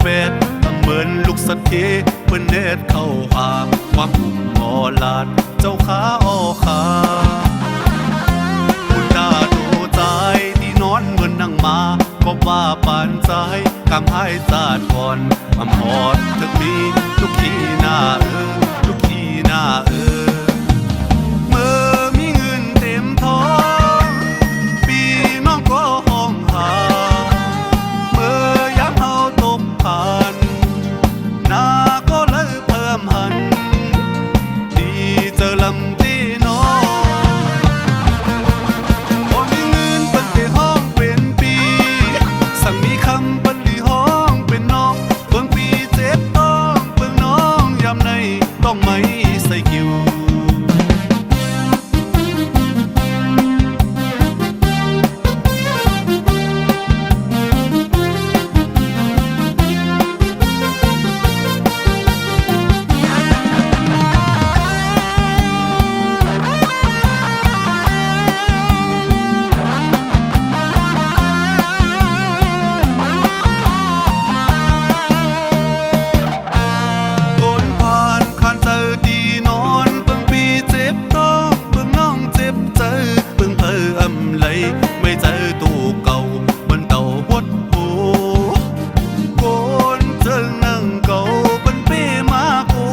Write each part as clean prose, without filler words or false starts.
เป็ดเหมือนลูกสัตว์เเปิ้นเน็ดเข้าหาความหมอลาดเจ้าขาอ้อขาคุณตาดูใจที่นอนเหมือนนั่งมาก็ว่าปานใจคำให้สาดก่อนอำหอดทึกมีลูกขี้หน้าลูกขี้หน้าเมื่อมีเงินเต็มท้องปีน้องก็ห้องหาเมื่อยามเฮาตกผ่านหน้าก็เลยเพิ่มหันดีเจอลำตีน้องพอมีเงินเปิ้นไปห้องเป็นปีสั่งมีคำเปิ้นที่ห้องเป็นน้องเบิ่งปีเจ็บต้องเบิ่งน้องยามในต้องไม่ใส่กิ้วไม่เจอตู้เก่าบนเต่าหดหูโกนเจอนั่งเก่าเป็นปีมากู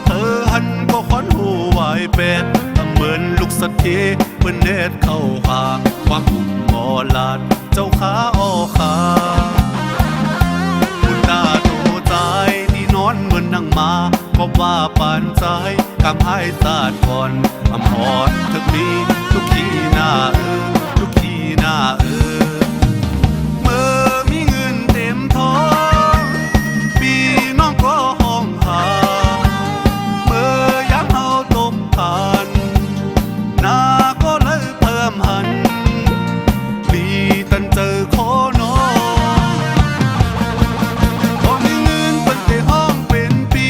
เธอหันก็ขอนหูไหวเป็ดเหมือนลูกสัตว์เปิ้นเน็ดเข้าหาความหมอลาดเจ้าขาอ้อขาคุณตาดูใจที่นอนเหมือนนั่งมาก็ว่าปานใจคำให้สาดก่อนอำหอดทึกนี้ลูกขี้หน้าลูกขี้หน้าเมื่อมีเงินเต็มท้องปีน้องก็ห้องหาเมื่อยามเฮาตกผ่านหน้าก็เลยเพิ่มหันลีตันเจอขอน้องพอมีเงินเปิ้นไปห้องเป็นปี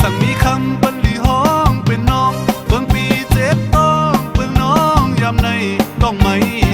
สั่งมีคำเปิ้นที่ห้องเป็นน้องเบิ่งปีเจ็บต้องเบิ่งน้องยามในต้องไม่